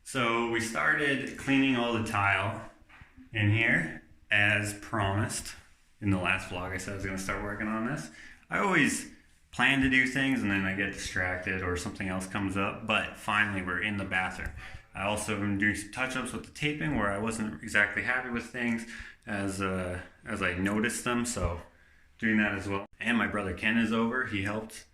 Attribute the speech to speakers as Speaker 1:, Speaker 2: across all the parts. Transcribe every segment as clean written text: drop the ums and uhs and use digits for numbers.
Speaker 1: So we started cleaning all the tile in here as promised. In the last vlog I said I was going to start working on this. I always plan to do things and then I get distracted or something else comes up, but finally we're in the bathroom. I also am doing some touch-ups with the taping where I wasn't exactly happy with things as I noticed them, so doing that as well. And my brother Ken is over. He helped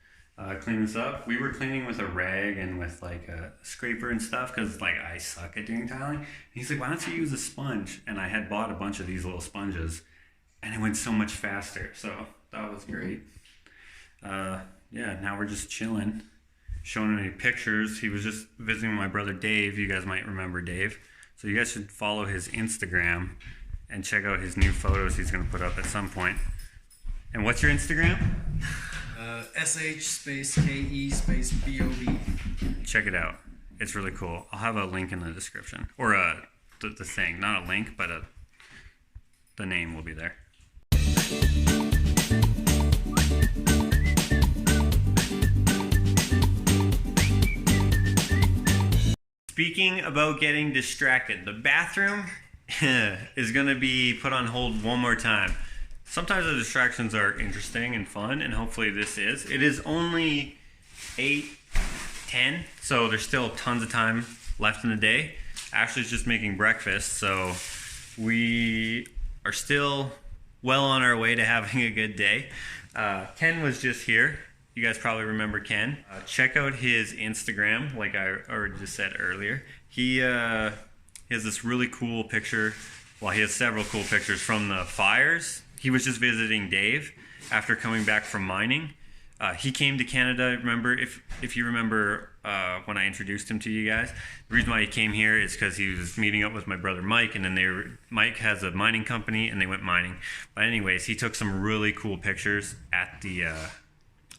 Speaker 1: clean this up. We were cleaning with a rag and with like a scraper and stuff because like I suck at doing tiling. And he's like, why don't you use a sponge? And I had bought a bunch of these little sponges and it went so much faster. So that was great. Yeah, now we're just chilling. Showing any pictures. He was just visiting my brother Dave. You guys might remember Dave. So you guys should follow his Instagram and check out his new photos he's going to put up at some point. And what's your Instagram? SH_KE_BOB. Check it out. It's really cool. I'll have a link in the description. Or the thing. Not a link, but the name will be there. Speaking about getting distracted, the bathroom is going to be put on hold one more time. Sometimes the distractions are interesting and fun, and hopefully this is. It is only 8:10, so there's still tons of time left in the day. Ashley's just making breakfast, so we are still well on our way to having a good day. Ken was just here. You guys probably remember Ken. Check out his Instagram, like I already just said earlier. He has this really cool picture. Well, he has several cool pictures from the fires. He was just visiting Dave after coming back from mining. He came to Canada, remember, if you remember when I introduced him to you guys. The reason why he came here is because he was meeting up with my brother Mike, and then Mike has a mining company, and they went mining. But anyways, he took some really cool pictures at the...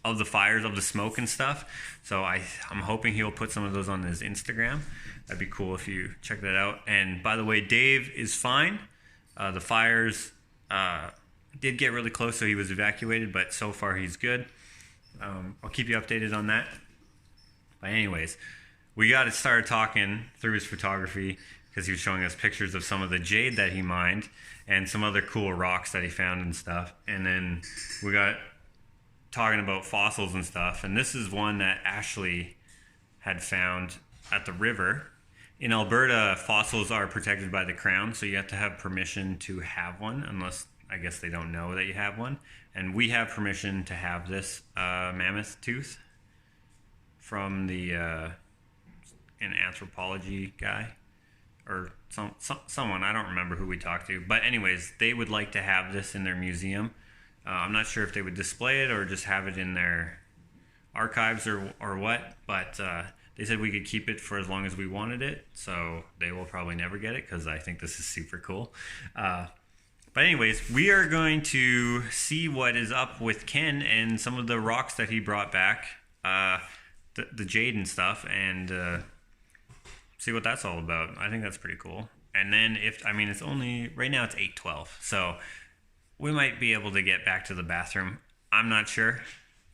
Speaker 1: of the fires, of the smoke and stuff. So I'm hoping he'll put some of those on his Instagram. That'd be cool if you check that out. And by the way, Dave is fine. The fires did get really close, so he was evacuated, but so far he's good. I'll keep you updated on that. But anyways, we got to start talking through his photography because he was showing us pictures of some of the jade that he mined and some other cool rocks that he found and stuff. And then we got talking about fossils and stuff, and this is one that Ashley had found at the river. In Alberta, fossils are protected by the Crown, so you have to have permission to have one, unless I guess they don't know that you have one. And we have permission to have this mammoth tooth from the an anthropology guy or someone, I don't remember who we talked to, but anyways, they would like to have this in their museum. I'm not sure if they would display it or just have it in their archives or what, but they said we could keep it for as long as we wanted it, so they will probably never get it because I think this is super cool. But anyways, we are going to see what is up with Ken and some of the rocks that he brought back, the jade and stuff, and see what that's all about. I think that's pretty cool. And then it's only, right now it's 8:12, so we might be able to get back to the bathroom. I'm not sure.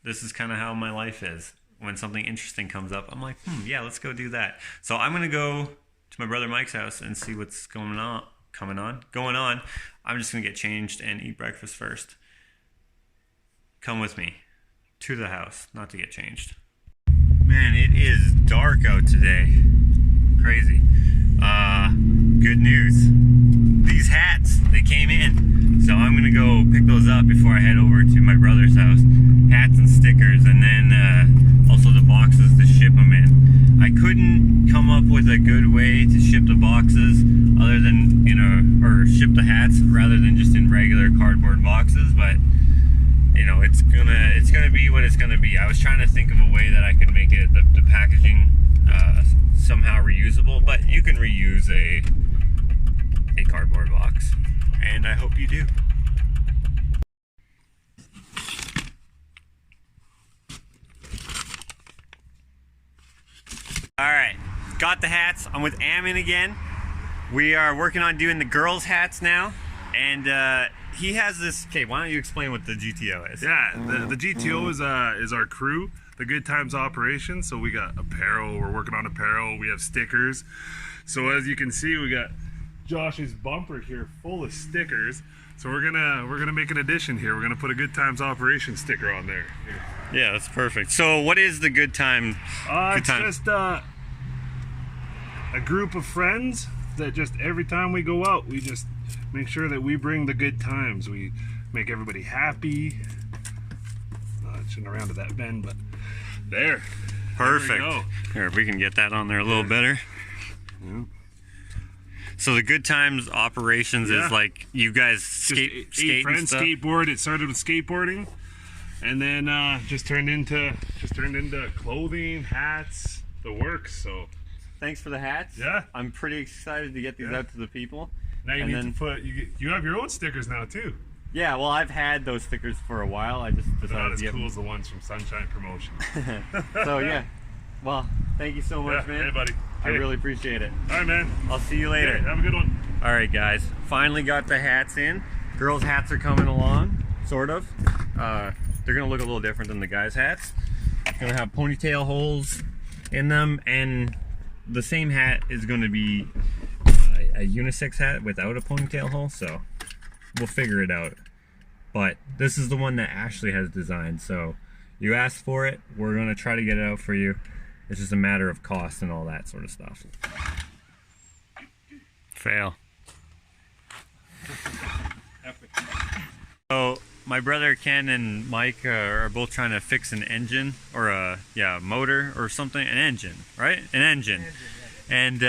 Speaker 1: This is kind of how my life is. When something interesting comes up, I'm like, yeah, let's go do that. So I'm going to go to my brother Mike's house and see what's going on. I'm just going to get changed and eat breakfast first. Come with me to the house, not to get changed. Man, it is dark out today. Crazy. Good news. These hats, they came in. So I'm gonna go pick those up before I head over to my brother's house. Hats and stickers, and then also the boxes to ship them in. I couldn't come up with a good way to ship the boxes other than, or ship the hats rather than just in regular cardboard boxes, but it's gonna be what it's gonna be. I was trying to think of a way that I could make it the packaging somehow reusable, but you can reuse a cardboard box, and I hope you do. Alright, got the hats. I'm with Amin again. We are working on doing the girls' hats now, and he has this. Okay, why don't you explain what the GTO is?
Speaker 2: Yeah, the GTO is our crew the Good Times operation. So we got apparel, we're working on apparel, we have stickers. So as you can see, we got Josh's bumper here full of stickers. So we're gonna make an addition here. We're gonna put a Good Times operation sticker on there. Here.
Speaker 1: Yeah, that's perfect. So what is the Good Time?
Speaker 2: It's just a group of friends that just every time we go out, we just make sure that we bring the good times. We make everybody happy. It shouldn't have rounded that bend, but there.
Speaker 1: Perfect.
Speaker 2: There we go.
Speaker 1: Here, if we can get that on there a little better.
Speaker 2: Yeah.
Speaker 1: So the Good Times operations is like you guys skate
Speaker 2: eight friends skateboard. It started with skateboarding, and then just turned into clothing, hats, the works. So
Speaker 1: thanks for the hats.
Speaker 2: Yeah,
Speaker 1: I'm pretty excited to get these out to the people.
Speaker 2: Now you need to put you have your own stickers now too.
Speaker 1: Yeah, well, I've had those stickers for a while. I just decided
Speaker 2: not as
Speaker 1: to get
Speaker 2: cool as the ones from Sunshine Promotion.
Speaker 1: So yeah, well, thank you so much, man.
Speaker 2: Hey, buddy.
Speaker 1: I really appreciate it.
Speaker 2: All right, man.
Speaker 1: I'll see you later.
Speaker 2: Okay, have a good one.
Speaker 1: All right, guys. Finally got the hats in. Girls' hats are coming along, sort of. They're gonna look a little different than the guys' hats. Gonna have ponytail holes in them, and the same hat is gonna be a unisex hat without a ponytail hole. So we'll figure it out. But this is the one that Ashley has designed. So you asked for it. We're gonna try to get it out for you. It's just a matter of cost and all that sort of stuff. Fail. So my brother Ken and Mike are both trying to fix an engine or a motor or something. An engine, right? An engine. And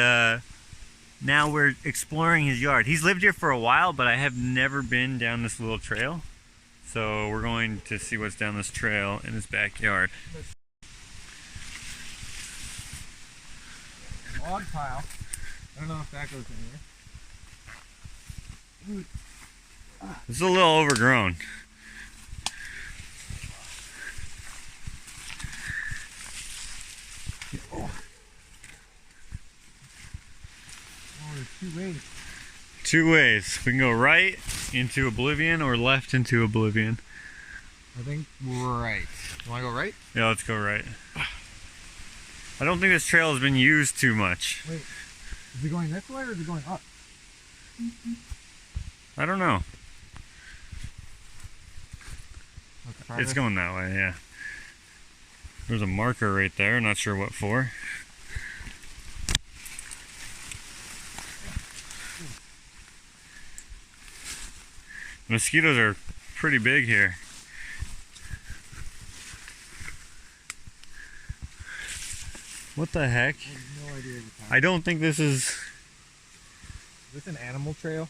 Speaker 1: now we're exploring his yard. He's lived here for a while, but I have never been down this little trail. So we're going to see what's down this trail in his backyard.
Speaker 3: Log pile. I don't know if that goes in here.
Speaker 1: It's a little overgrown.
Speaker 3: Oh, there's two ways.
Speaker 1: Two ways. We can go right into oblivion or left into oblivion.
Speaker 3: I think right. You want to go right?
Speaker 1: Yeah, let's go right. I don't think this trail has been used too much.
Speaker 3: Wait, is it going this way or is it going up?
Speaker 1: I don't know.
Speaker 3: It's
Speaker 1: going that way, yeah. There's a marker right there, not sure what for. Mosquitoes are pretty big here. What the heck?
Speaker 3: I have no idea.
Speaker 1: I don't think this is...
Speaker 3: Is this an animal trail?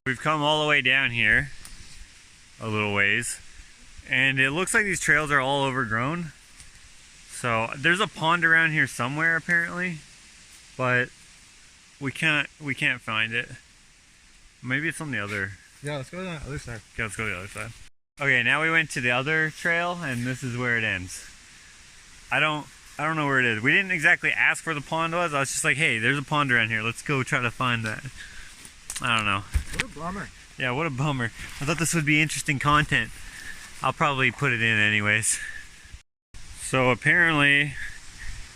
Speaker 1: We've come all the way down here a little ways, and it looks like these trails are all overgrown. So there's a pond around here somewhere apparently, but we can't find it. Maybe it's on the other.
Speaker 3: Yeah, let's go to the other side.
Speaker 1: Okay, let's go to the other side. Okay, now we went to the other trail, and this is where it ends. I don't know where it is. We didn't exactly ask where the pond was. I was just like, hey, there's a pond around here. Let's go try to find that. I don't know.
Speaker 3: What a bummer.
Speaker 1: Yeah, what a bummer. I thought this would be interesting content. I'll probably put it in anyways. So apparently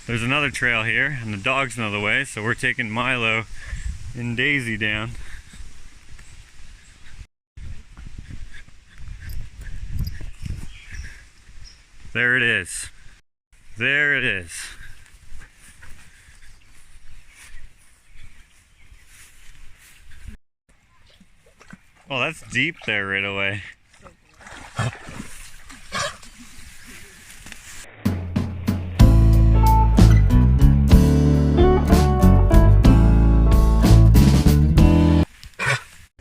Speaker 1: there's another trail here, and the dog's another way, so we're taking Milo and Daisy down. There it is. There it is. Oh, that's deep there right away.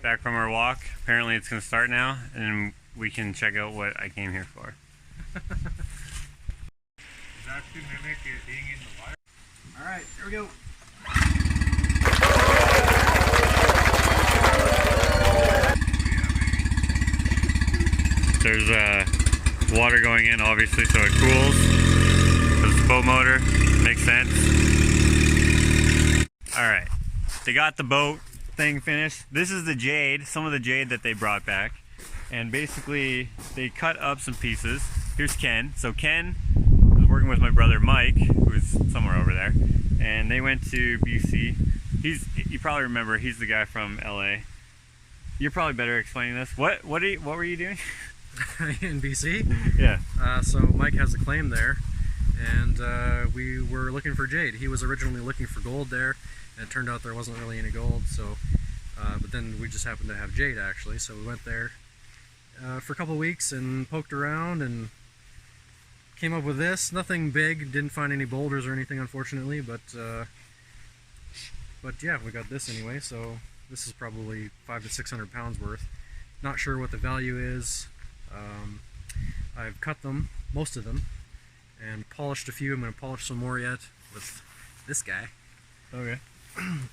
Speaker 1: Back from our walk. Apparently it's going to start now, and we can check out what I came here for.
Speaker 3: Alright, here we go.
Speaker 1: There's water going in, obviously, so it cools. It's a boat motor. Makes sense. Alright, they got the boat thing finished. This is the Jade, some of the Jade that they brought back. And basically, they cut up some pieces. Here's Ken. So Ken is working with my brother Mike, who's somewhere over there, and they went to BC. You probably remember, he's the guy from LA. You're probably better explaining this. What were you doing?
Speaker 4: In BC?
Speaker 1: Yeah.
Speaker 4: So Mike has a claim there, and we were looking for jade. He was originally looking for gold there, and it turned out there wasn't really any gold. So, but then we just happened to have jade actually. So we went there for a couple weeks and poked around and came up with this. Nothing big. Didn't find any boulders or anything, unfortunately. But yeah, we got this anyway. So this is probably 500 to 600 pounds worth. Not sure what the value is. I've cut them, most of them, and polished a few. I'm going to polish some more yet with this guy.
Speaker 1: Okay.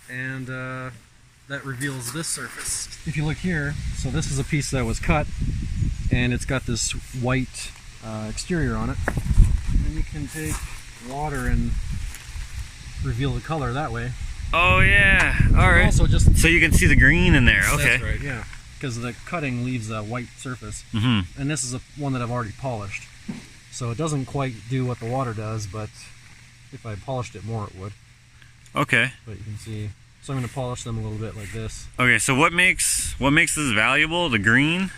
Speaker 4: And that reveals this surface. If you look here, so this is a piece that was cut, and it's got this white exterior on it. And you can take water and reveal the color that way.
Speaker 1: Oh yeah. All right.
Speaker 4: Also, just
Speaker 1: so you can see the green in there. Okay.
Speaker 4: that's right. Yeah. Because the cutting leaves a white surface, and this is one that I've already polished, so it doesn't quite do what the water does, but if I polished it more it would.
Speaker 1: Okay.
Speaker 4: But you can see, so I'm going to polish them a little bit like this.
Speaker 1: Okay, so what makes this valuable? The green?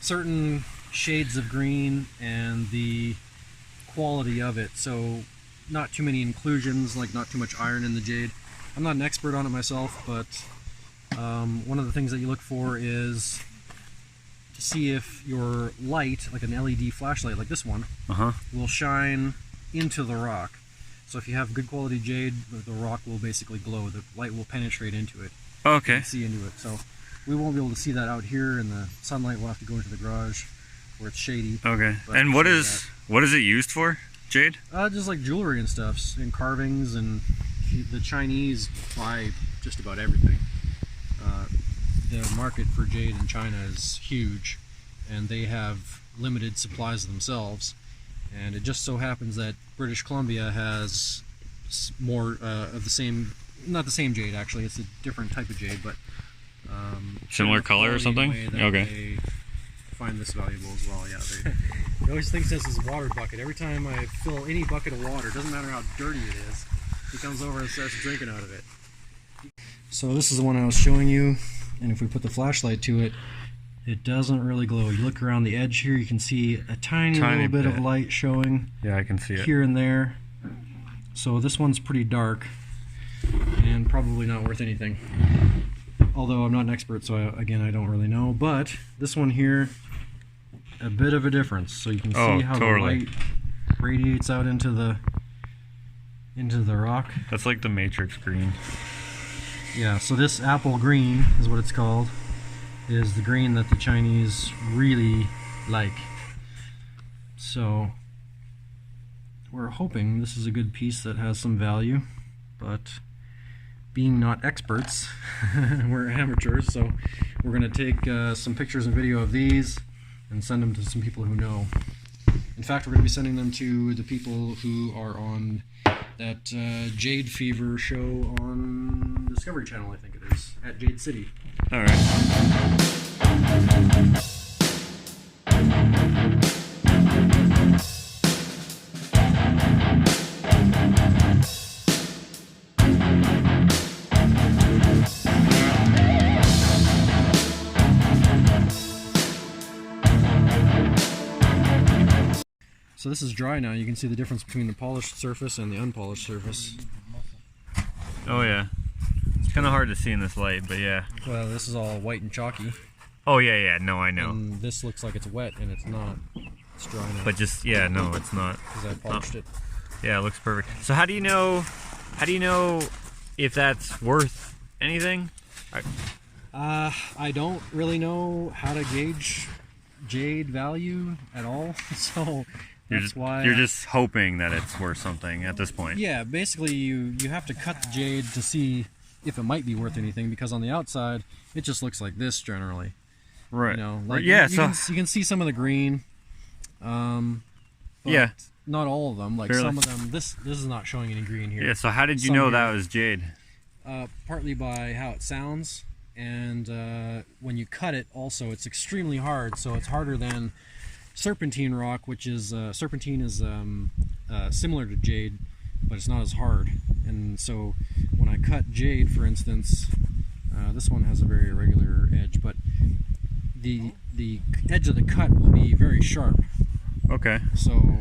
Speaker 4: Certain shades of green and the quality of it, so not too many inclusions, like not too much iron in the jade. I'm not an expert on it myself, but one of the things that you look for is to see if your light, like an LED flashlight like this one, will shine into the rock. So if you have good quality jade, the rock will basically glow. The light will penetrate into it.
Speaker 1: Okay.
Speaker 4: See into it. So we won't be able to see that out here in the sunlight. We'll have to go into the garage where it's shady.
Speaker 1: Okay. And what is it used for? Jade?
Speaker 4: Just like jewelry and stuff, and carvings, and the Chinese buy just about everything. The market for jade in China is huge, and they have limited supplies themselves. And it just so happens that British Columbia has more of the same, not the same jade actually, it's a different type of jade, but
Speaker 1: similar color or something? Okay.
Speaker 4: They find this valuable as well, yeah. They always thinks this is a water bucket. Every time I fill any bucket of water, doesn't matter how dirty it is, he comes over and starts drinking out of it. So this is the one I was showing you, and if we put the flashlight to it, it doesn't really glow. You look around the edge here, you can see a tiny little bit of light showing.
Speaker 1: Yeah, I can see it
Speaker 4: here and there. So this one's pretty dark and probably not worth anything. Although I'm not an expert, so again, I don't really know. But this one here, a bit of a difference. So you can see how the light radiates out into the rock.
Speaker 1: That's like the matrix green.
Speaker 4: Yeah, so this apple green is what it's called, is the green that the Chinese really like. So we're hoping this is a good piece that has some value, but being not experts, we're amateurs, so we're going to take some pictures and video of these and send them to some people who know. In fact, we're going to be sending them to the people who are on that Jade Fever show on Discovery Channel, I think it is, at Jade City.
Speaker 1: All right.
Speaker 4: So this is dry now. You can see the difference between the polished surface and the unpolished surface.
Speaker 1: Oh yeah. It's kind of hard to see in this light, but yeah.
Speaker 4: Well, this is all white and chalky.
Speaker 1: Oh yeah, yeah. No, I know.
Speaker 4: And this looks like it's wet, and it's not. It's dry now.
Speaker 1: But just, yeah, no, it's not.
Speaker 4: Because I polished it.
Speaker 1: Yeah, it looks perfect. So how do you know if that's worth anything?
Speaker 4: I don't really know how to gauge jade value at all, so that's why
Speaker 1: you're just hoping that it's worth something at this point.
Speaker 4: Yeah, basically you have to cut the jade to see if it might be worth anything, because on the outside it just looks like this generally.
Speaker 1: Right.
Speaker 4: You know, like
Speaker 1: yeah.
Speaker 4: you can see some of the green. But
Speaker 1: yeah.
Speaker 4: Not all of them. Like
Speaker 1: Fairly.
Speaker 4: some of them. This is not showing any green here.
Speaker 1: Yeah. So how did you know that was jade?
Speaker 4: Partly by how it sounds, and when you cut it, also it's extremely hard. So it's harder than serpentine rock, which is serpentine is similar to jade, but it's not as hard. And so when I cut jade, for instance, this one has a very irregular edge, but the edge of the cut will be very sharp.
Speaker 1: Okay.
Speaker 4: So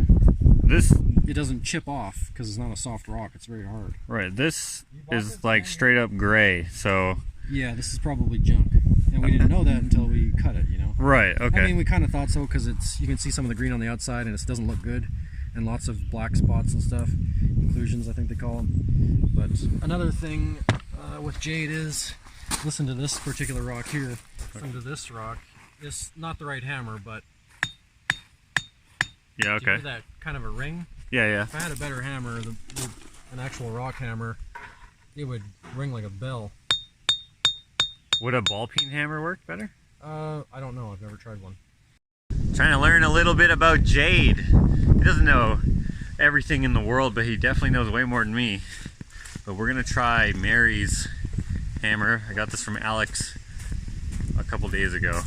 Speaker 1: This,
Speaker 4: it doesn't chip off because it's not a soft rock. It's very hard.
Speaker 1: right, this is like straight up gray, so...
Speaker 4: Yeah, this is probably junk. And we didn't know that until we cut it, you know?
Speaker 1: Right, okay.
Speaker 4: I mean, we kind of thought so because you can see some of the green on the outside and it doesn't look good. And lots of black spots and stuff. Inclusions, I think they call them. But another thing with jade is, listen to this particular rock here. Listen to this rock. It's not the right hammer, but...
Speaker 1: Yeah,
Speaker 4: Do you
Speaker 1: okay.
Speaker 4: hear that kind of a ring?
Speaker 1: Yeah, yeah.
Speaker 4: If I had a better hammer, an actual rock hammer, it would ring like a bell.
Speaker 1: Would a ball peen hammer work better?
Speaker 4: I don't know. I've never tried one.
Speaker 1: Trying to learn a little bit about Jade. He doesn't know everything in the world, but he definitely knows way more than me. But we're gonna try Mary's hammer. I got this from Alex a couple days ago.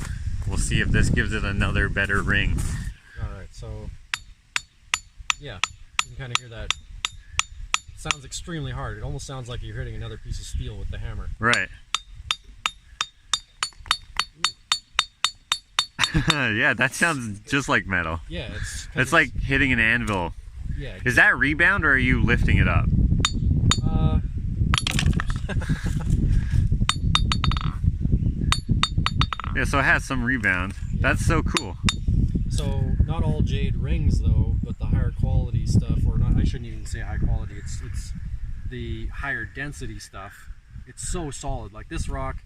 Speaker 1: We'll see if this gives it another better ring.
Speaker 4: Alright, so yeah, you can kind of hear that. It sounds extremely hard. It almost sounds like you're hitting another piece of steel with the hammer.
Speaker 1: Right. Yeah, that sounds just like metal.
Speaker 4: Yeah,
Speaker 1: It's like hitting an anvil.
Speaker 4: Yeah.
Speaker 1: Is that rebound or are you lifting it up? Yeah, so it has some rebound. That's so cool.
Speaker 4: So not all jade rings though, but the higher quality stuff, or not, I shouldn't even say high quality, it's the higher density stuff. It's so solid. Like this rock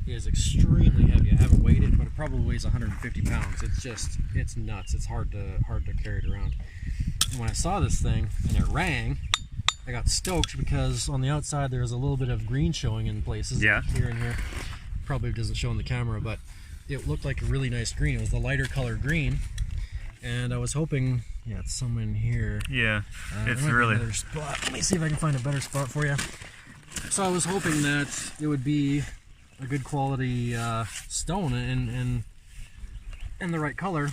Speaker 4: is extremely heavy. I haven't weighed it, but it probably weighs 150 pounds. It's nuts. It's hard to carry it around. And when I saw this thing and it rang, I got stoked because on the outside there's a little bit of green showing in places.
Speaker 1: Yeah.
Speaker 4: Like here and here. Probably doesn't show on the camera, but it looked like a really nice green. It was the lighter color green, and I was hoping, yeah, it's somewhere in here.
Speaker 1: Yeah, it's
Speaker 4: there might be
Speaker 1: really...
Speaker 4: another spot. Let me see if I can find a better spot for you. So I was hoping that it would be a good quality stone and the right color.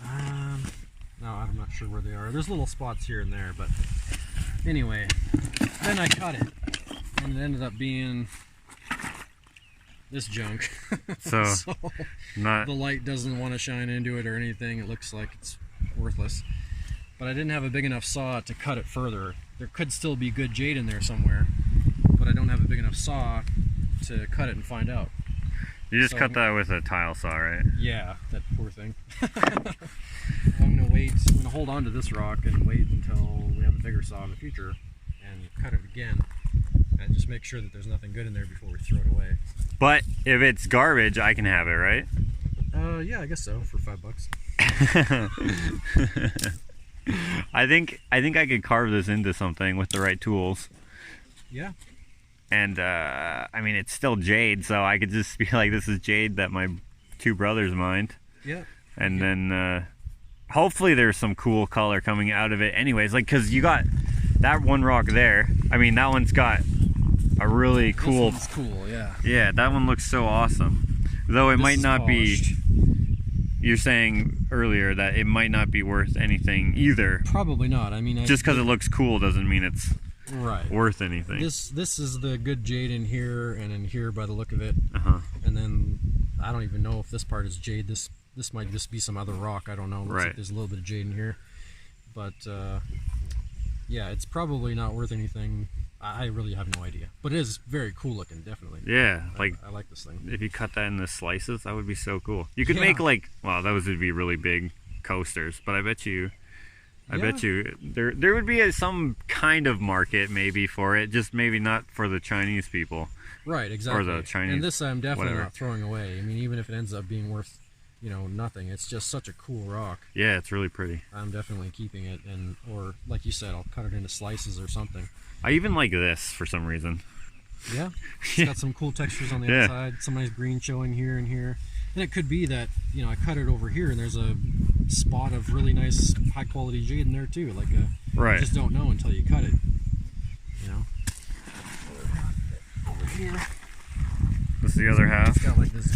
Speaker 4: No, I'm not sure where they are. There's little spots here and there, but anyway, then I cut it, and it ended up being this junk.
Speaker 1: So not...
Speaker 4: the light doesn't want to shine into it or anything. It looks like it's worthless. But I didn't have a big enough saw to cut it further. There could still be good jade in there somewhere, but I don't have a big enough saw to cut it and find out.
Speaker 1: You just cut that with a tile saw, right?
Speaker 4: Yeah, that poor thing. I'm gonna hold on to this rock and wait until we have a bigger saw in the future and cut it again and just make sure that there's nothing good in there before we throw it away.
Speaker 1: But if it's garbage, I can have it, right?
Speaker 4: Yeah, I guess so, for $5.
Speaker 1: I think I could carve this into something with the right tools.
Speaker 4: Yeah.
Speaker 1: And I mean, it's still jade, so I could just be like, this is jade that my two brothers mined.
Speaker 4: Yeah.
Speaker 1: And then hopefully there's some cool color coming out of it anyways, like, because you got that one rock there. I mean, that one's got a really cool...
Speaker 4: This one's cool, yeah.
Speaker 1: Yeah, that one looks so awesome. Though it might not be... You're saying earlier that it might not be worth anything either.
Speaker 4: Probably not. I mean,
Speaker 1: just because it looks cool doesn't mean it's
Speaker 4: right
Speaker 1: worth anything.
Speaker 4: This is the good jade in here and in here by the look of it. And then I don't even know if this part is jade. This might just be some other rock. I don't know. Looks like there's a little bit of jade in here, but yeah, it's probably not worth anything. I really have no idea, but it is very cool looking, definitely.
Speaker 1: Yeah, like
Speaker 4: I like this thing.
Speaker 1: If you cut that into slices, that would be so cool. You could make like, well, those would be really big coasters, but I bet you there would be some kind of market maybe for it, just maybe not for the Chinese people.
Speaker 4: Right, exactly.
Speaker 1: Or the Chinese.
Speaker 4: And this I'm definitely not throwing away. I mean, even if it ends up being worth, you know, nothing, it's just such a cool rock.
Speaker 1: Yeah, it's really pretty.
Speaker 4: I'm definitely keeping it, or like you said, I'll cut it into slices or something.
Speaker 1: I even like this for some reason.
Speaker 4: Yeah, it's got some cool textures on the outside, some nice green showing here and here. And it could be that, you know, I cut it over here and there's a spot of really nice high quality jade in there too. Like you just don't know until you cut it. You know. Over here.
Speaker 1: This is the other half.
Speaker 4: It's got like this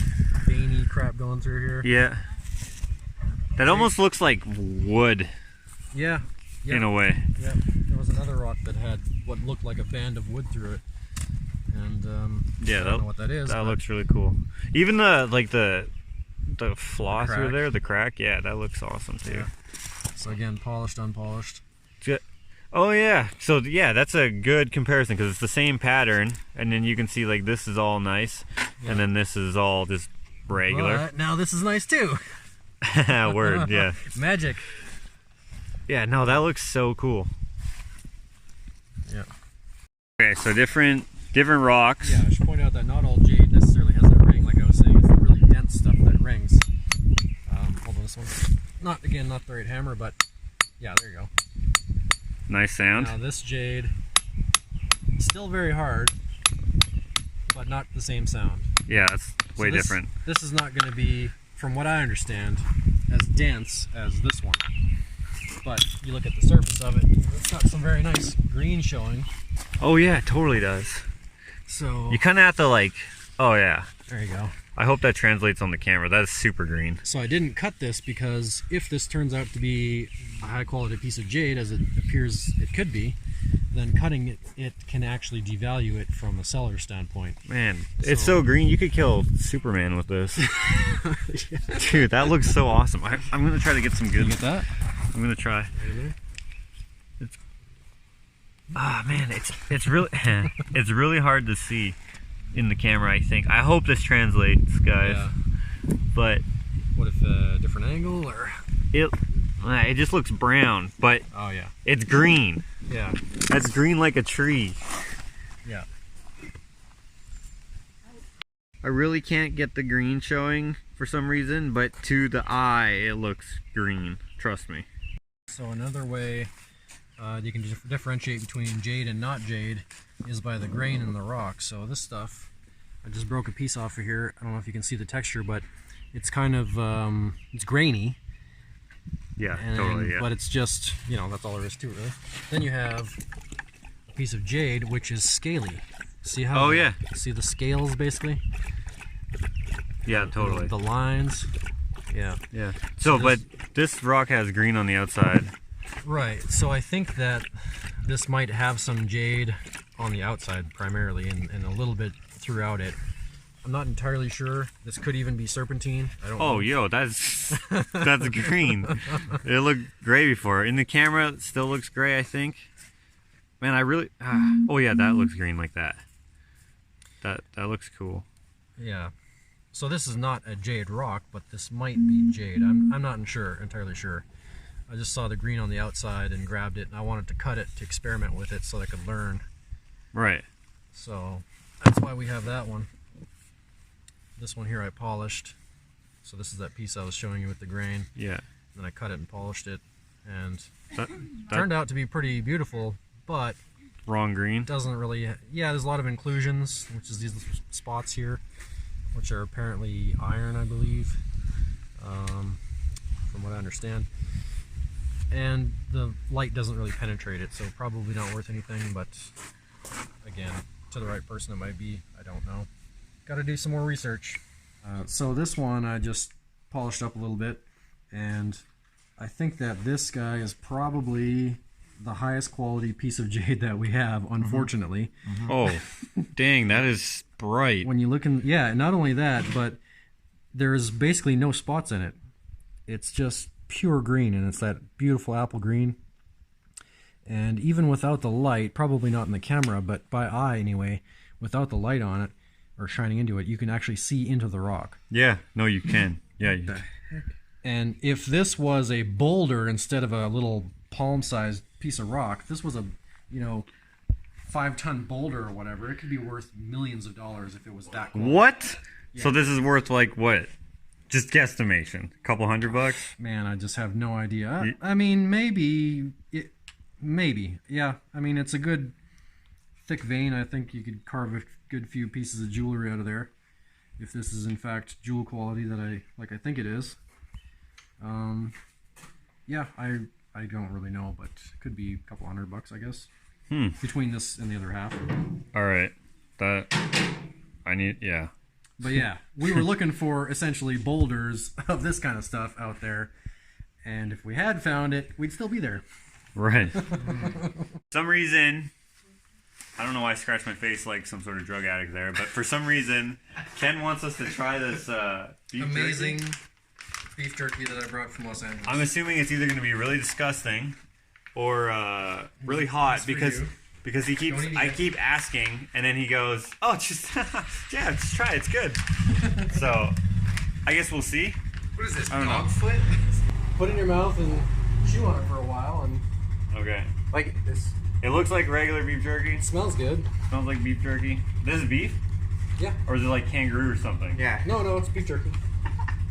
Speaker 4: veiny crap going through here.
Speaker 1: Yeah. That almost looks like wood
Speaker 4: Yeah.
Speaker 1: in a way.
Speaker 4: Yeah. There was another rock that had what looked like a band of wood through it, and
Speaker 1: Yeah,
Speaker 4: I don't know what that is.
Speaker 1: That
Speaker 4: but
Speaker 1: looks really cool. Even the flaw through
Speaker 4: crack.
Speaker 1: there, the crack, yeah, that looks awesome too.
Speaker 4: Yeah. So again, polished, unpolished.
Speaker 1: Oh yeah, so yeah, that's a good comparison because it's the same pattern, and then you can see like this is all nice, and then this is all just regular.
Speaker 4: But now this is nice too.
Speaker 1: Word, yeah.
Speaker 4: Magic.
Speaker 1: Yeah, no, that looks so cool.
Speaker 4: Yeah.
Speaker 1: Okay, so different rocks.
Speaker 4: Yeah, I should point out that not all jade necessarily has that ring. Like I was saying, it's the really dense stuff that rings. Although this one's not the right hammer, but yeah, there you go.
Speaker 1: Nice sound.
Speaker 4: Now this jade, still very hard, but not the same sound.
Speaker 1: Yeah, it's way different.
Speaker 4: This is not going to be, from what I understand, as dense as this one. But you look at the surface of it, it's got some very nice green showing.
Speaker 1: Oh yeah, it totally does.
Speaker 4: So
Speaker 1: You kind of have to like, oh yeah.
Speaker 4: there you go.
Speaker 1: I hope that translates on the camera. That is super green.
Speaker 4: So I didn't cut this because if this turns out to be a high quality piece of jade, as it appears it could be, then cutting it can actually devalue it from a seller standpoint.
Speaker 1: Man, it's so green. You could kill Superman with this. Dude, that looks so awesome. I'm gonna try to get some good.
Speaker 4: You get that?
Speaker 1: I'm gonna try. Man, it's really it's really hard to see in the camera. I think. I hope this translates, guys.
Speaker 4: Yeah.
Speaker 1: But
Speaker 4: What if a different angle or?
Speaker 1: it just looks brown, but
Speaker 4: Oh yeah.
Speaker 1: it's green.
Speaker 4: Yeah.
Speaker 1: That's green like a tree.
Speaker 4: Yeah.
Speaker 1: I really can't get the green showing for some reason, but to the eye it looks green. Trust me.
Speaker 4: So another way you can differentiate between jade and not jade is by the grain in the rock. So this stuff, I just broke a piece off of here. I don't know if you can see the texture, but it's kind of it's grainy.
Speaker 1: Yeah, totally. Yeah.
Speaker 4: But it's just, that's all there is to it, really. Then you have a piece of jade, which is scaly. See how?
Speaker 1: Oh yeah.
Speaker 4: See the scales, basically.
Speaker 1: Yeah, totally.
Speaker 4: The lines. Yeah.
Speaker 1: Yeah. So, but this rock has green on the outside.
Speaker 4: Right. So I think that this might have some jade on the outside primarily, and a little bit throughout it. I'm not entirely sure. This could even be serpentine. I don't know.
Speaker 1: Oh, yo, that's green. It looked gray before. In the camera, it still looks gray, I think. Man, I really... oh, yeah, that looks green like that. That looks cool.
Speaker 4: Yeah. So this is not a jade rock, but this might be jade. I'm not entirely sure. I just saw the green on the outside and grabbed it, and I wanted to cut it to experiment with it so that I could learn.
Speaker 1: Right.
Speaker 4: So that's why we have that one. This one here I polished. So this is that piece I was showing you with the grain.
Speaker 1: Yeah.
Speaker 4: Then I cut it and polished it, and
Speaker 1: That
Speaker 4: turned out to be pretty beautiful, but
Speaker 1: wrong green.
Speaker 4: doesn't really... Yeah, there's a lot of inclusions, which is these spots here, which are apparently iron, I believe, from what I understand. And the light doesn't really penetrate it, so probably not worth anything, but again, to the right person it might be. I don't know. Got to do some more research. So this one I just polished up a little bit, and I think that this guy is probably the highest quality piece of jade that we have, unfortunately.
Speaker 1: Oh, dang, that is bright.
Speaker 4: When you look in, yeah, not only that, but there's basically no spots in it. It's just pure green, and it's that beautiful apple green. And even without the light, probably not in the camera, but by eye anyway, without the light on it or shining into it, you can actually see into the rock.
Speaker 1: Yeah, no, you can. Yeah.
Speaker 4: And if this was a boulder instead of a little palm-sized piece of rock, if this was a 5-ton boulder or whatever, it could be worth millions of dollars if it was that quality.
Speaker 1: What?
Speaker 4: Yeah.
Speaker 1: So this is worth like what? Just guesstimation. A couple $100?
Speaker 4: Man, I just have no idea. I mean, maybe. Yeah. I mean, it's a good thick vein. I think you could carve a good few pieces of jewelry out of there. If this is in fact jewel quality that I think it is. Yeah, I don't really know, but it could be a couple $100, I guess. Between this and the other half.
Speaker 1: All right. Yeah.
Speaker 4: But yeah, we were looking for essentially boulders of this kind of stuff out there, And if we had found it, we'd still be there.
Speaker 1: Right. For some reason, I don't know why I scratched my face like some sort of drug addict there, but for some reason, Ken wants us to try this beef
Speaker 4: Amazing
Speaker 1: jerky.
Speaker 4: beef jerky that I brought from Los Angeles.
Speaker 1: I'm assuming it's either going to be really disgusting or really hot because he keeps I keep asking and then he goes, "Oh, just yeah, just try it. It's good." So, I guess we'll see.
Speaker 3: What is this,
Speaker 1: I don't know.
Speaker 3: dog foot?
Speaker 4: Put it in your mouth and chew on it for a while, and
Speaker 1: Okay.
Speaker 3: Like this.
Speaker 1: It looks like regular beef jerky.
Speaker 4: it smells good.
Speaker 1: Smells like beef jerky. This is beef?
Speaker 4: Yeah.
Speaker 1: Or is it like kangaroo or something?
Speaker 3: Yeah.
Speaker 4: No, it's beef jerky.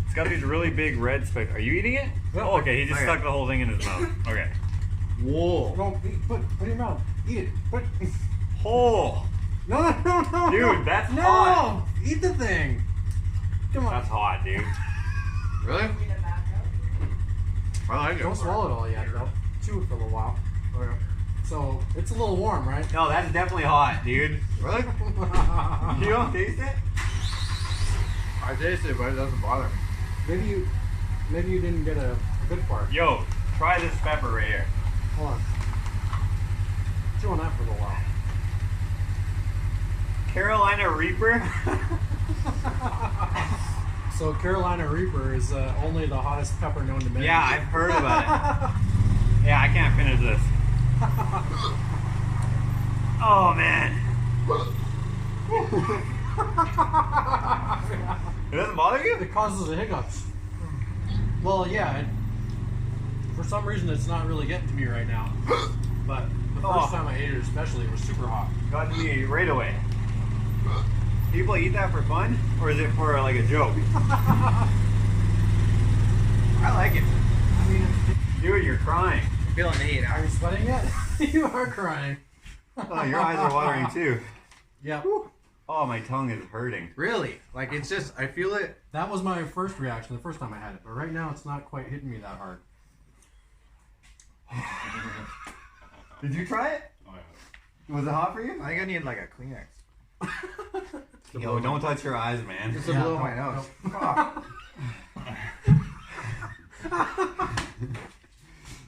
Speaker 1: It's got these really big red specks. Are you eating it?
Speaker 4: No.
Speaker 1: Oh, okay. He just
Speaker 3: Okay.
Speaker 1: stuck the whole thing in his mouth. Okay.
Speaker 3: Whoa.
Speaker 4: No, put it in your mouth. Eat it. Put it.
Speaker 1: Oh,
Speaker 4: No.
Speaker 1: dude, that's
Speaker 4: No.
Speaker 1: hot.
Speaker 4: Eat the thing. Come on.
Speaker 1: That's hot, dude.
Speaker 3: Really? I like it.
Speaker 4: Don't swallow it all yet, though. Chew it for a little while.
Speaker 3: Okay.
Speaker 4: So, it's a little warm, right?
Speaker 1: No, that's definitely hot, dude.
Speaker 3: Really?
Speaker 1: You don't taste it?
Speaker 3: I taste it, but it doesn't bother me.
Speaker 4: Maybe you didn't get a good part.
Speaker 1: Yo, try this pepper right here.
Speaker 4: Hold on. Chew on that for a little while.
Speaker 1: Carolina Reaper?
Speaker 4: So Carolina Reaper is only the hottest pepper known to man.
Speaker 1: Yeah, I've heard about it. Yeah, I can't finish this. Oh, man. It doesn't bother you?
Speaker 4: It causes the hiccups. Well, yeah. For some reason, it's not really getting to me right now. But the first time I ate it, especially, it was super hot.
Speaker 1: Got to me right away. People eat that for fun, or is it for like a joke?
Speaker 3: I like it.
Speaker 4: I mean,
Speaker 1: Dude, you're crying.
Speaker 3: I'm feeling the heat.
Speaker 4: are you sweating yet? You are crying.
Speaker 1: Oh, your eyes are watering too.
Speaker 4: Yeah.
Speaker 1: Oh, my tongue is hurting.
Speaker 3: Really? Like it's just, I feel it.
Speaker 4: That was my first reaction the first time I had it. But right now, it's not quite hitting me that hard.
Speaker 1: Did you try it?
Speaker 3: Oh, yeah.
Speaker 1: Was it hot for you?
Speaker 3: I think I need like a Kleenex.
Speaker 1: Yo, don't touch your eyes, man.
Speaker 3: Just to
Speaker 4: Yeah,
Speaker 3: blow
Speaker 4: no,
Speaker 3: my nose.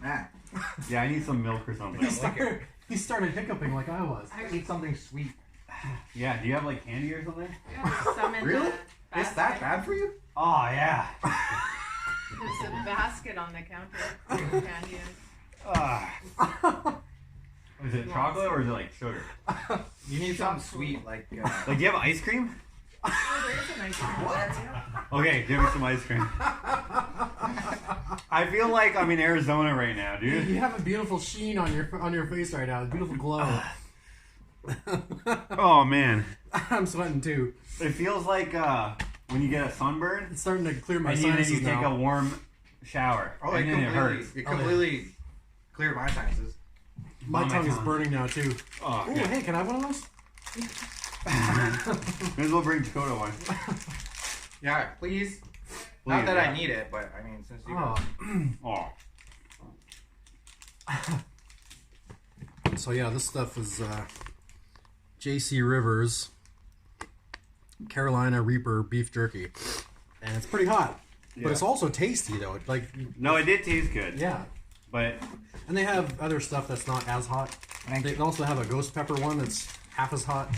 Speaker 3: Man,
Speaker 1: Yeah, I need some milk or something.
Speaker 4: He started hiccuping like I was.
Speaker 3: I need something sweet.
Speaker 1: Yeah, do you have like candy or something?
Speaker 5: Yeah, there's some in
Speaker 3: Really?
Speaker 5: the
Speaker 3: Is that bad for you?
Speaker 1: Oh, yeah.
Speaker 5: There's a basket on the counter. Where candy is.
Speaker 1: Is it chocolate or is it like sugar?
Speaker 3: You need something sweet, like.
Speaker 1: Like, do you have ice cream?
Speaker 5: Oh, there is a nice one.
Speaker 1: Okay, give me some ice cream. I feel like I'm in Arizona right now, dude.
Speaker 4: You have a beautiful sheen on your face right now. A beautiful glow.
Speaker 1: Oh, man.
Speaker 4: I'm sweating too.
Speaker 1: It feels like when you get a sunburn
Speaker 4: It's starting to clear my
Speaker 1: and then you
Speaker 4: sinuses
Speaker 1: take
Speaker 4: now.
Speaker 1: a warm shower.
Speaker 3: Oh,
Speaker 1: and then it hurts.
Speaker 3: it completely cleared my sinuses.
Speaker 4: My
Speaker 1: my
Speaker 4: tongue is
Speaker 1: tongue.
Speaker 4: burning now too.
Speaker 1: Oh,
Speaker 4: Ooh,
Speaker 1: okay.
Speaker 4: hey, can I have one of those?
Speaker 1: May as well bring Jakota one.
Speaker 3: Yeah, please.
Speaker 1: Please,
Speaker 3: Not that
Speaker 1: yeah.
Speaker 3: I need it, but I mean, since you.
Speaker 4: Oh.
Speaker 1: Oh.
Speaker 4: So yeah, this stuff is J.C. Rivers Carolina Reaper beef jerky, and it's pretty hot,
Speaker 1: Yeah.
Speaker 4: but it's also tasty though. Like,
Speaker 1: No, it did taste good.
Speaker 4: yeah,
Speaker 1: But
Speaker 4: and they have other stuff that's not as hot. They also have a ghost pepper one that's half as hot,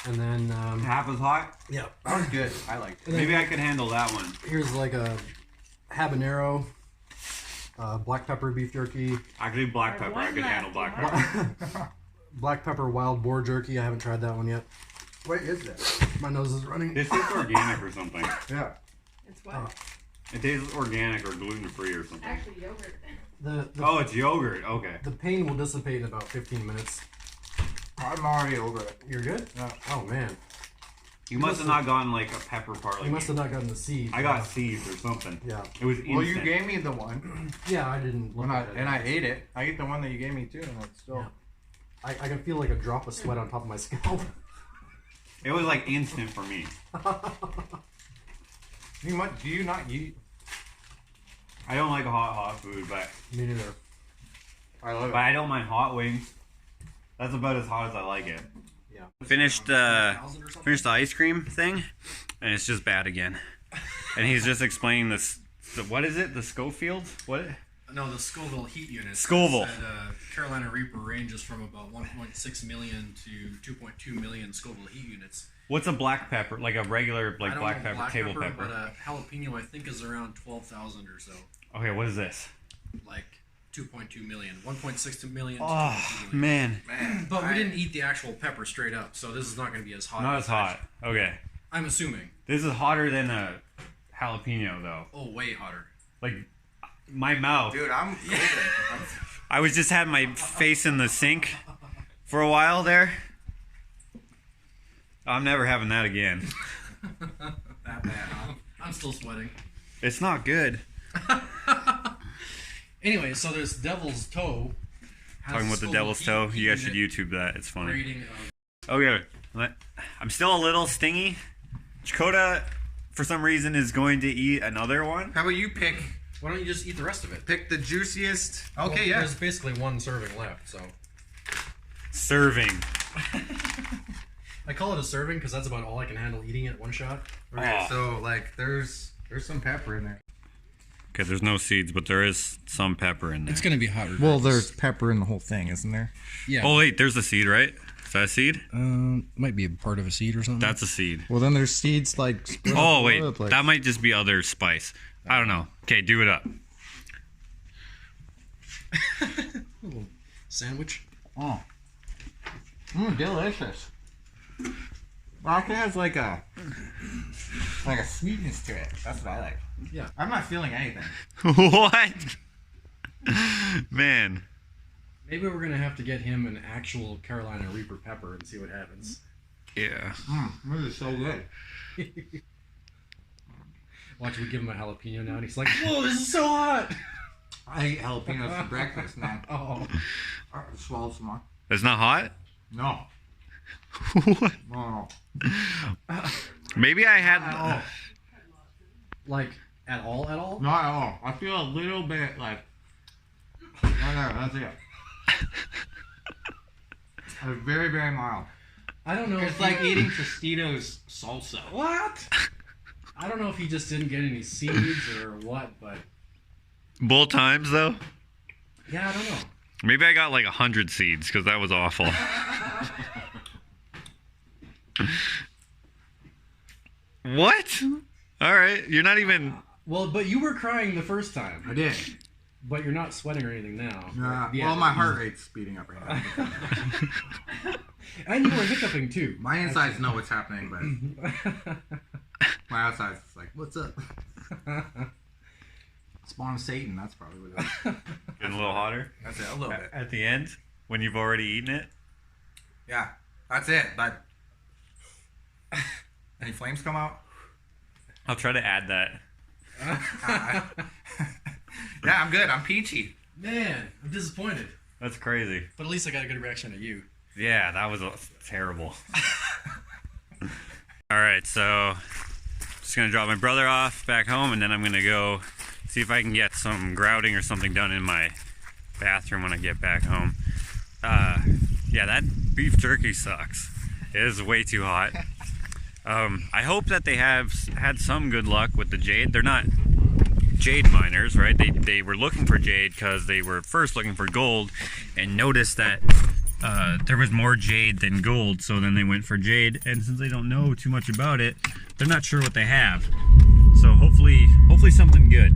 Speaker 4: and then
Speaker 1: half as hot.
Speaker 4: yeah,
Speaker 3: That was good. I liked it.
Speaker 4: and then
Speaker 1: Maybe I could handle that one.
Speaker 4: here's like a habanero, black pepper beef jerky,
Speaker 1: Actually, black
Speaker 5: There's
Speaker 1: pepper. I
Speaker 5: one
Speaker 1: could
Speaker 5: left,
Speaker 1: handle black
Speaker 5: you
Speaker 1: pepper.
Speaker 4: black pepper wild boar jerky. I haven't tried that one yet.
Speaker 3: What is that?
Speaker 4: My nose is running.
Speaker 1: This tastes organic or something.
Speaker 3: Yeah.
Speaker 5: It's what?
Speaker 4: Oh.
Speaker 1: It tastes organic or gluten free or something.
Speaker 5: Actually, yogurt.
Speaker 4: The
Speaker 1: Oh, it's yogurt. Okay.
Speaker 4: the pain will dissipate in about 15 minutes.
Speaker 3: I'm already over it.
Speaker 4: You're good?
Speaker 3: Yeah.
Speaker 4: Oh man,
Speaker 1: You must have not gotten like a pepper part.
Speaker 4: you
Speaker 1: Like
Speaker 4: must have not gotten the seed.
Speaker 1: I got seeds or something.
Speaker 4: Yeah.
Speaker 1: It was instant.
Speaker 3: Well, you gave me the one,
Speaker 4: Yeah, I didn't look at it.
Speaker 3: and I ate it. I ate the one that you gave me too, and it's still.
Speaker 4: Yeah. I can feel like a drop of sweat on top of my scalp.
Speaker 1: It was like instant for me.
Speaker 3: Do you not eat?
Speaker 1: I don't like hot food, but
Speaker 4: Me neither.
Speaker 3: I love
Speaker 1: I don't mind hot wings. That's about as hot as I like it.
Speaker 4: Yeah.
Speaker 1: Finished the ice cream thing, and it's just bad again. And he's just explaining this what is it? The Schofield? What?
Speaker 4: No, the Scoville heat unit.
Speaker 1: Scoville.
Speaker 4: Said, Carolina Reaper ranges from about 1.6 million to 2.2 million Scoville heat units.
Speaker 1: What's a black pepper? Like a regular
Speaker 4: I don't
Speaker 1: black
Speaker 4: know
Speaker 1: pepper, table pepper.
Speaker 4: But a jalapeno I think is around 12,000 or so.
Speaker 1: Okay, what is this?
Speaker 4: Like 2.2 million, 1.6 million. To
Speaker 1: Oh
Speaker 4: 2.2 million.
Speaker 1: man,
Speaker 4: But we didn't eat the actual pepper straight up, so this is not going to be as hot.
Speaker 1: not as hot. Okay,
Speaker 4: I'm assuming.
Speaker 1: this is hotter than a jalapeno though.
Speaker 4: Oh, way hotter.
Speaker 1: Like my mouth.
Speaker 3: Dude, I'm golden.
Speaker 1: I was just having my face in the sink for a while there. I'm never having that again.
Speaker 4: That bad, huh? I'm still sweating.
Speaker 1: It's not good.
Speaker 4: Anyway, so there's Devil's Toe.
Speaker 1: Talking about the devil's toe, you guys should YouTube that. It's funny.
Speaker 4: Rating of
Speaker 1: Oh yeah, I'm still a little stingy. Jakota, for some reason, is going to eat another one.
Speaker 3: How about you pick
Speaker 4: Why don't you just eat the rest of it?
Speaker 3: the juiciest?
Speaker 4: Well,
Speaker 3: Okay, yeah.
Speaker 4: There's basically one serving left, so.
Speaker 1: Serving.
Speaker 4: I call it a serving because that's about all I can handle eating at one shot.
Speaker 3: Okay,
Speaker 1: Oh.
Speaker 3: so like there's some pepper in there.
Speaker 1: Okay, there's no seeds, but there is some pepper in there.
Speaker 4: It's gonna be hot.
Speaker 3: Well, there's pepper in the whole thing, isn't there?
Speaker 4: Yeah.
Speaker 1: Oh wait, there's a seed, right? Is that a seed?
Speaker 4: Might be a part of a seed or something.
Speaker 1: That's a seed.
Speaker 3: Well, then there's seeds like. spread
Speaker 1: Oh
Speaker 3: all
Speaker 1: wait,
Speaker 3: over the place.
Speaker 1: that might just be other spice. I don't know. Okay, do it up.
Speaker 4: little sandwich.
Speaker 3: Oh. Delicious. Vodka has like a sweetness to it. That's what I like.
Speaker 4: Yeah.
Speaker 3: I'm not feeling anything.
Speaker 1: What? Man.
Speaker 4: Maybe we're gonna have to get him an actual Carolina Reaper pepper and see what happens.
Speaker 1: Yeah.
Speaker 3: This is so good.
Speaker 4: Watch, we give him a jalapeno now, and he's like, "Whoa, this is so hot!"
Speaker 3: I eat jalapenos for breakfast, man.
Speaker 4: Oh,
Speaker 3: Swallow some more.
Speaker 1: It's not hot?
Speaker 3: No.
Speaker 1: What?
Speaker 3: No.
Speaker 1: Maybe I had.
Speaker 4: like at all?
Speaker 3: Not at all. I feel a little bit like. No, that's it. It's very, very mild.
Speaker 4: I don't know.
Speaker 3: It's like eating Tostitos salsa.
Speaker 4: What? I don't know if he just didn't get any seeds or what, but
Speaker 1: Both times though?
Speaker 4: yeah, I don't know.
Speaker 1: Maybe I got like 100 seeds because that was awful. What? Alright, you're not even.
Speaker 4: Well, but you were crying the first time,
Speaker 3: I did.
Speaker 4: but you're not sweating or anything now. Yeah.
Speaker 3: Well, my heart rate's speeding up right now.
Speaker 4: And you were hiccuping too.
Speaker 3: My insides know what's happening, but my outside's like, what's up? Spawn of Satan, that's probably what it is.
Speaker 1: Getting a little hotter?
Speaker 3: That's it, a little bit.
Speaker 1: At the end? When you've already eaten it?
Speaker 3: Yeah, that's it, but any flames come out?
Speaker 1: I'll try to add that.
Speaker 3: Yeah, I'm good. I'm peachy.
Speaker 4: Man, I'm disappointed.
Speaker 1: That's crazy.
Speaker 4: But at least I got a good reaction at you.
Speaker 1: Yeah, that was terrible. Alright, so just gonna drop my brother off back home, and then I'm gonna go see if I can get some grouting or something done in my bathroom when I get back home. Yeah, that beef jerky sucks. It is way too hot. I hope that they have had some good luck with the Jade. They're not Jade miners, right? They were looking for Jade because they were first looking for gold and noticed that there was more Jade than gold, so then they went for Jade, and since they don't know too much about it, they're not sure what they have. So hopefully something good.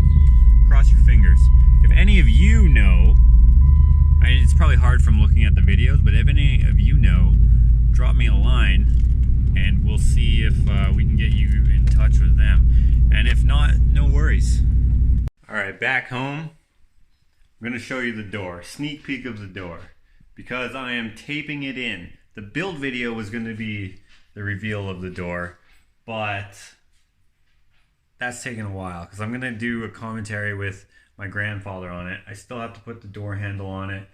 Speaker 1: Cross your fingers. If any of you know, it's probably hard from looking at the videos, but if any of you know, drop me a line and we'll see if we can get you in touch with them. And if not, no worries. Alright, back home, I'm going to show you the door, sneak peek of the door, because I am taping it in. The build video was going to be the reveal of the door, but that's taking a while because I'm going to do a commentary with my grandfather on it. I still have to put the door handle on it,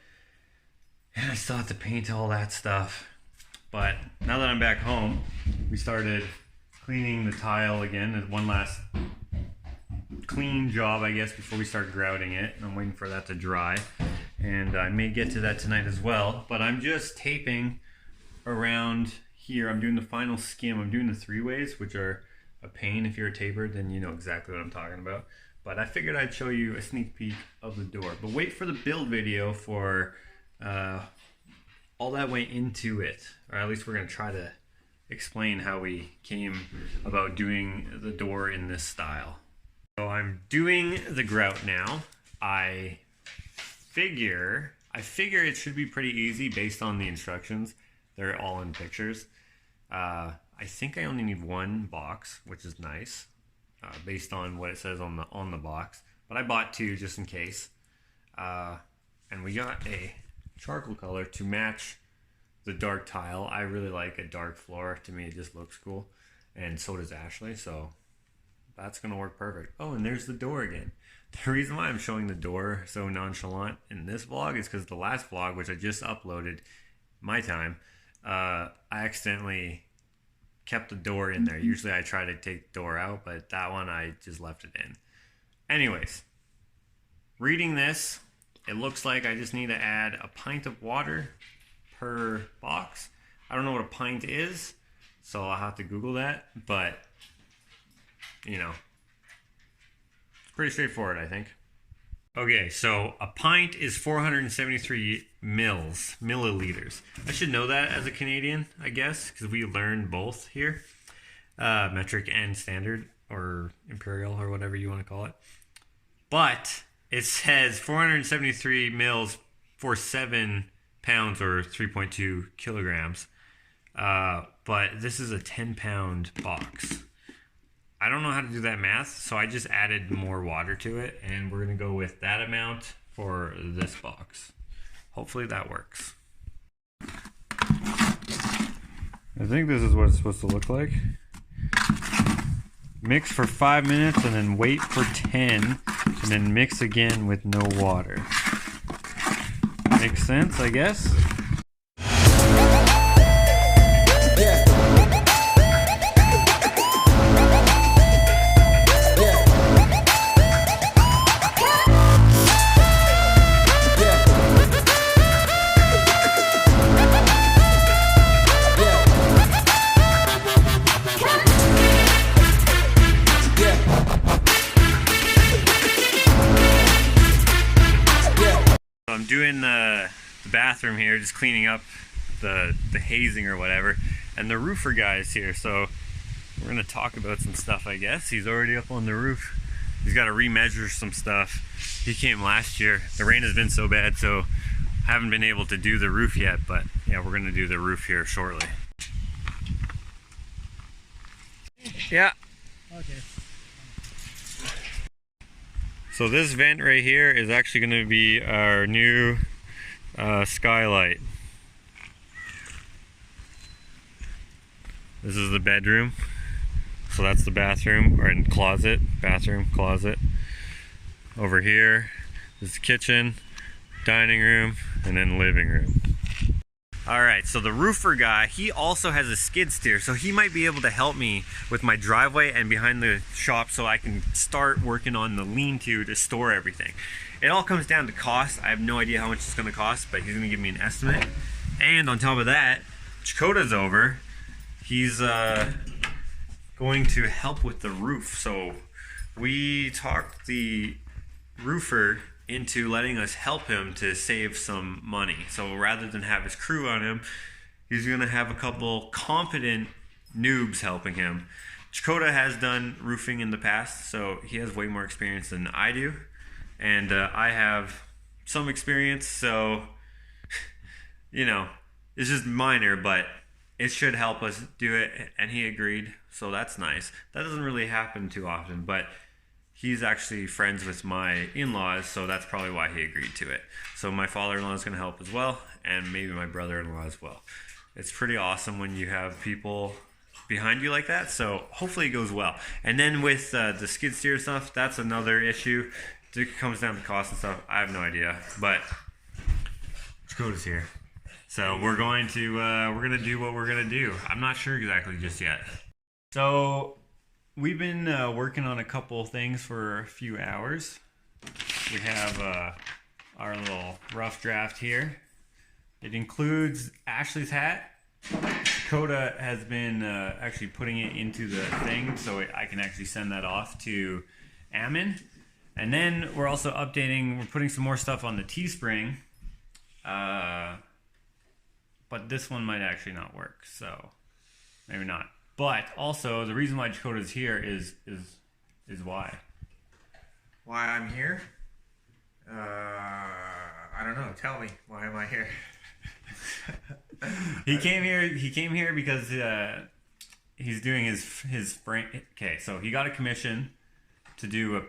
Speaker 1: and I still have to paint all that stuff. But now that I'm back home, we started cleaning the tile again. One last clean job, I guess, before we start grouting it. I'm waiting for that to dry, and I may get to that tonight as well. But I'm just taping around here. I'm doing the final skim. I'm doing the 3-ways, which are a pain. If you're a taper, then you know exactly what I'm talking about. But I figured I'd show you a sneak peek of the door. But wait for the build video for all that went into it. Or at least we're going to try to explain how we came about doing the door in this style. So I'm doing the grout now. I figure it should be pretty easy based on the instructions. They're all in pictures. I think I only need one box, which is nice, based on what it says on the box. But I bought two just in case. And we got a charcoal color to match the dark tile. I really like a dark floor. To me, it just looks cool. And so does Ashley, so that's gonna work perfect. Oh, and there's the door again. The reason why I'm showing the door so nonchalant in this vlog is because the last vlog, which I just uploaded my time, I accidentally kept the door in there. Usually I try to take the door out, but that one I just left it in. Anyways, reading this, it looks like I just need to add a pint of water per box. I don't know what a pint is, so I'll have to Google that, but you know, it's pretty straightforward, I think. Okay, so a pint is 473 milliliters. I should know that as a Canadian, I guess, because we learned both here, metric and standard, or imperial, or whatever you want to call it. But it says 473 mils for 7 pounds, or 3.2 kilograms. But this is a 10-pound box. I don't know how to do that math, so I just added more water to it, and we're going to go with that amount for this box. Hopefully that works. I think this is what it's supposed to look like. Mix for 5 minutes and then wait for 10, and then mix again with no water. Makes sense, I guess? I'm doing the bathroom here, just cleaning up the hazing or whatever, and the roofer guy is here, so we're gonna talk about some stuff, I guess. He's already up on the roof. He's got to remeasure some stuff. He came last year. The rain has been so bad, so haven't been able to do the roof yet, but yeah, we're gonna do the roof here shortly. Yeah. Okay. So this vent right here is actually going to be our new skylight. This is the bedroom. So that's the bathroom, or in closet, bathroom, closet. Over here is the kitchen, dining room, and then living room. Alright, so the roofer guy, he also has a skid steer, so he might be able to help me with my driveway and behind the shop so I can start working on the lean-to to store everything. It all comes down to cost. I have no idea how much it's going to cost, but he's going to give me an estimate. And on top of that, Jakota's over. He's going to help with the roof. So we talked the roofer into letting us help him to save some money. So rather than have his crew on him, he's gonna have a couple competent noobs helping him. Jakota has done roofing in the past, so he has way more experience than I do. And I have some experience, so, you know, it's just minor, but it should help us do it, and he agreed, so that's nice. That doesn't really happen too often, but he's actually friends with my in-laws, so that's probably why he agreed to it. So my father-in-law is going to help as well, and maybe my brother-in-law as well. It's pretty awesome when you have people behind you like that, so hopefully it goes well. And then with the skid steer stuff, that's another issue. It comes down to cost and stuff. I have no idea, but Jakota's here. So we're going to do what we're going to do. I'm not sure exactly just yet. So we've been working on a couple things for a few hours. We have our little rough draft here. It includes Ashley's hat. Jakota has been actually putting it into the thing so I can actually send that off to Ammon. And then we're also updating, we're putting some more stuff on the Teespring. But this one might actually not work, so maybe not. But also, the reason why Jakota's here is why.
Speaker 3: Why I'm here? I don't know. Tell me. Why am I here?
Speaker 1: He came here because he's doing his frame. Okay, so he got a commission to do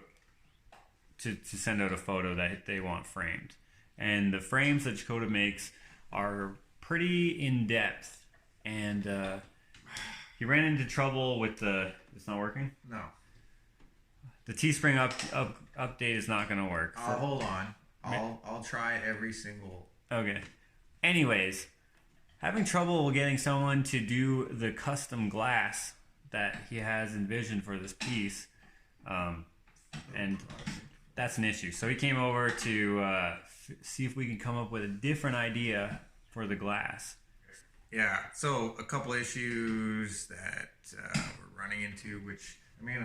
Speaker 1: to send out a photo that they want framed, and the frames that Jakota makes are pretty in depth, and he ran into trouble with the. It's not working.
Speaker 3: No.
Speaker 1: The Teespring update is not going to work.
Speaker 3: Hold on. I'll try every single.
Speaker 1: Okay. Anyways, having trouble getting someone to do the custom glass that he has envisioned for this piece, and that's an issue. So he came over to see if we can come up with a different idea for the glass.
Speaker 3: Yeah. So a couple issues that we're running into, which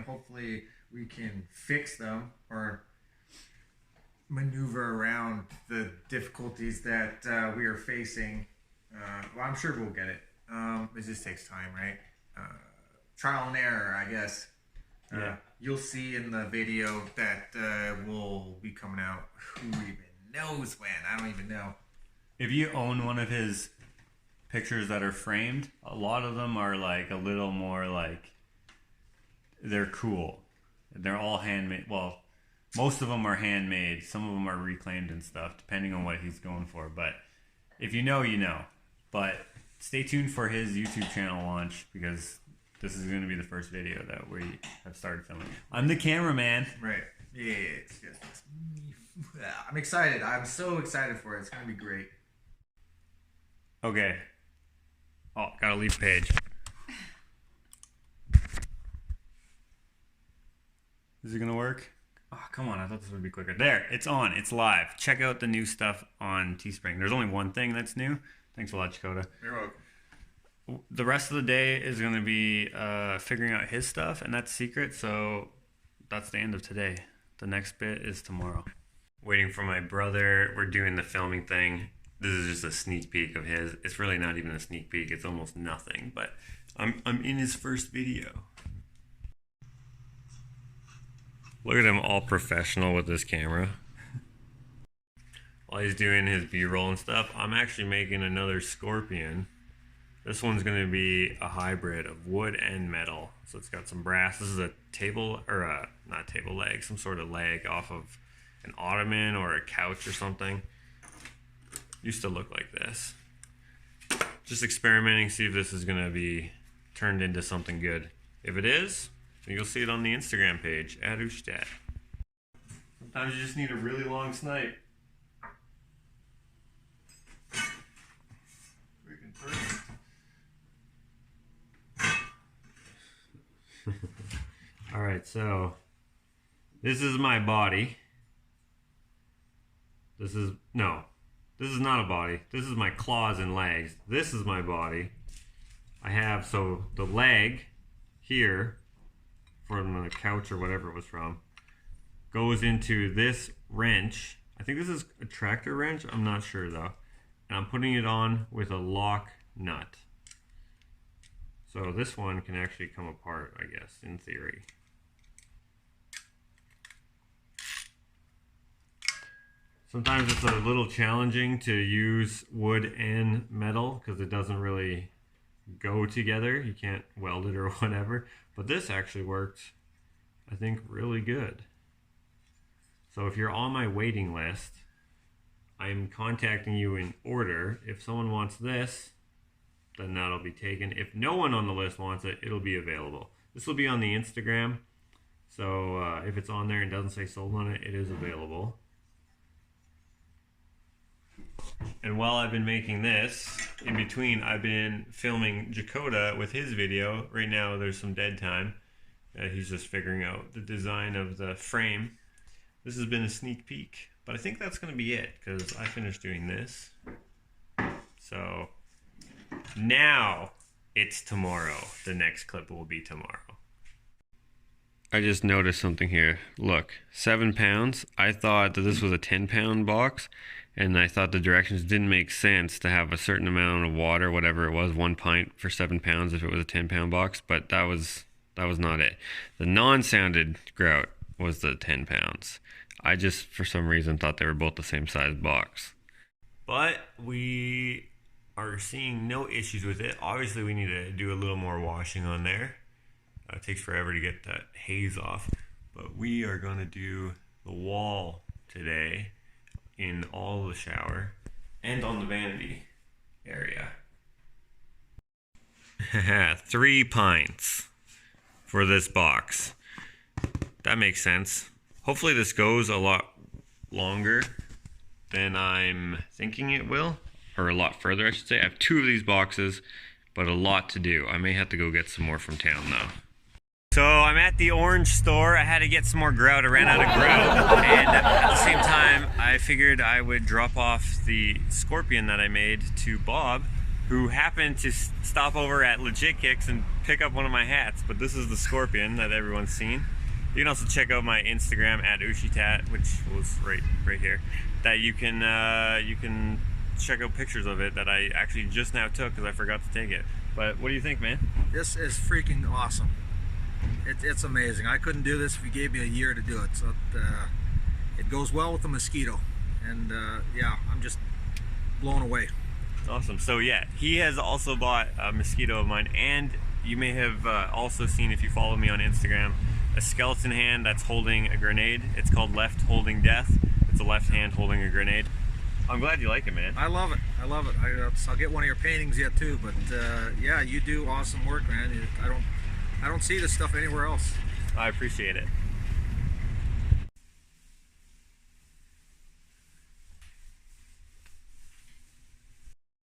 Speaker 3: hopefully we can fix them or maneuver around the difficulties that we are facing. Well, I'm sure we'll get it. It just takes time, right? Trial and error, I guess.
Speaker 1: Yeah.
Speaker 3: You'll see in the video that will be coming out. Who even knows when? I don't even know.
Speaker 1: If you own one of his pictures that are framed, a lot of them are like a little more like they're cool. They're all handmade. Well, most of them are handmade. Some of them are reclaimed and stuff, depending on what he's going for. But if you know, you know. But stay tuned for his YouTube channel launch, because this is going to be the first video that we have started filming. I'm the cameraman.
Speaker 3: Right. Yeah. It's me. I'm excited. I'm so excited for it. It's going to be great.
Speaker 1: Okay. Oh, gotta leave page. Is it gonna work? Oh, come on. I thought this would be quicker. There, it's on. It's live. Check out the new stuff on Teespring. There's only one thing that's new. Thanks a lot, Jakota.
Speaker 3: You're welcome.
Speaker 1: The rest of the day is going to be figuring out his stuff, and that's secret, so that's the end of today. The next bit is tomorrow. Waiting for my brother. We're doing the filming thing. This is just a sneak peek of his. It's really not even a sneak peek. It's almost nothing, but I'm in his first video. Look at him all professional with this camera. While he's doing his B-roll and stuff, I'm actually making another scorpion. This one's going to be a hybrid of wood and metal. So it's got some brass. This is a table, or not table leg, some sort of leg off of an ottoman or a couch or something. Used to look like this. Just experimenting, see if this is going to be turned into something good. If it is, you'll see it on the Instagram page, @Ushtad. Sometimes you just need a really long snipe. Freaking perfect. Alright, so this is my body. This is not a body. This is my claws and legs. This is my body. I have, so the leg here from the couch or whatever it was from goes into this wrench. I think this is a tractor wrench. I'm not sure though. And I'm putting it on with a lock nut. So this one can actually come apart, I guess, in theory. Sometimes it's a little challenging to use wood and metal because it doesn't really go together. You can't weld it or whatever. But this actually worked, I think, really good. So if you're on my waiting list, I'm contacting you in order. If someone wants this, then that'll be taken. If no one on the list wants it, it'll be available. This will be on the Instagram. So if it's on there and doesn't say sold on it, it is available. And while I've been making this, in between I've been filming Jakota with his video. Right now there's some dead time. He's just figuring out the design of the frame. This has been a sneak peek, but I think that's going to be it because I finished doing this. So now it's tomorrow. The next clip will be tomorrow. I just noticed something here. Look, 7 pounds. I thought that this was a 10-pound box, and I thought the directions didn't make sense to have a certain amount of water, whatever it was, 1 pint for 7 pounds if it was a 10-pound box, but that was not it. The non-sounded grout was the 10 pounds. I just, for some reason, thought they were both the same size box. But we are seeing no issues with it. Obviously, we need to do a little more washing on there. It takes forever to get that haze off, but we are going to do the wall today in all the shower and on the vanity area. 3 pints for this box. That makes sense. Hopefully this goes a lot longer than I'm thinking it will, or a lot further I should say. I have 2 of these boxes, but a lot to do. I may have to go get some more from town though. So I'm at the orange store. I had to get some more grout. I ran out of grout. And at the same time, I figured I would drop off the scorpion that I made to Bob, who happened to stop over at Legit Kicks and pick up one of my hats. But this is the scorpion that everyone's seen. You can also check out my Instagram at Ushitat, which was right here. That you can check out pictures of it that I actually just now took because I forgot to take it. But what do you think, man?
Speaker 6: This is freaking awesome. It's amazing. I couldn't do this if you gave me a year to do it. So it goes well with the mosquito, and yeah, I'm just blown away.
Speaker 1: Awesome. So yeah, he has also bought a mosquito of mine, and you may have also seen, if you follow me on Instagram, a skeleton hand that's holding a grenade. It's called Left Holding Death. It's a left hand holding a grenade. I'm glad you like it, man.
Speaker 6: I love it. I love it. I'll get one of your paintings yet too. But yeah, you do awesome work, man. I don't see this stuff anywhere else.
Speaker 1: I appreciate it.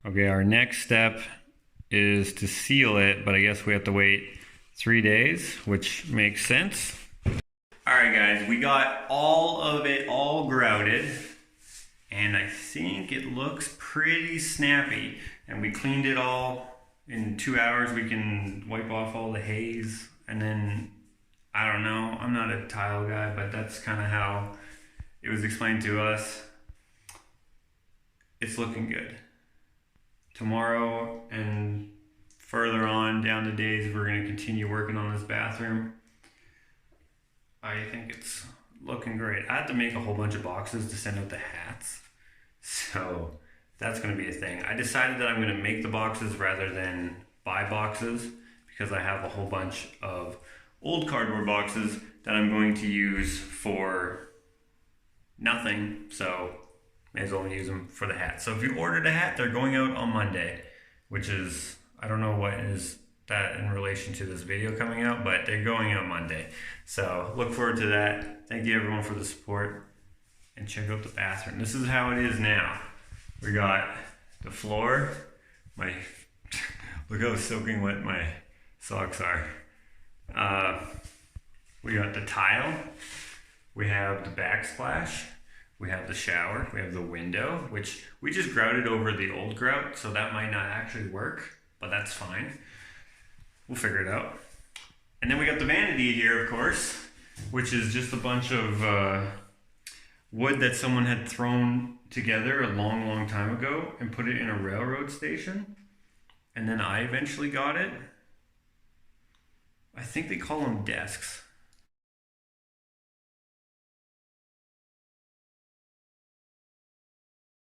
Speaker 1: Okay, our next step is to seal it, but I guess we have to wait 3 days, which makes sense. All right, guys, we got all of it all grouted, and I think it looks pretty snappy. And we cleaned it all. In 2 hours, we can wipe off all the haze, and then, I don't know, I'm not a tile guy, but that's kind of how it was explained to us. It's looking good. Tomorrow and further on down the days, we're going to continue working on this bathroom. I think it's looking great. I had to make a whole bunch of boxes to send out the hats, so that's going to be a thing. I decided that I'm going to make the boxes rather than buy boxes, because I have a whole bunch of old cardboard boxes that I'm going to use for nothing, so may as well use them for the hat. So if you ordered a hat, they're going out on Monday, which is, I don't know what is that in relation to this video coming out, but they're going out Monday. So look forward to that. Thank you everyone for the support, and check out the bathroom. This is how it is now. We got the floor, look how soaking wet my socks are. We got the tile, we have the backsplash, we have the shower, we have the window, which we just grouted over the old grout, so that might not actually work, but that's fine. We'll figure it out. And then we got the vanity here, of course, which is just a bunch of wood that someone had thrown together a long time ago and put it in a railroad station, and then I eventually got it. I think they call them desks.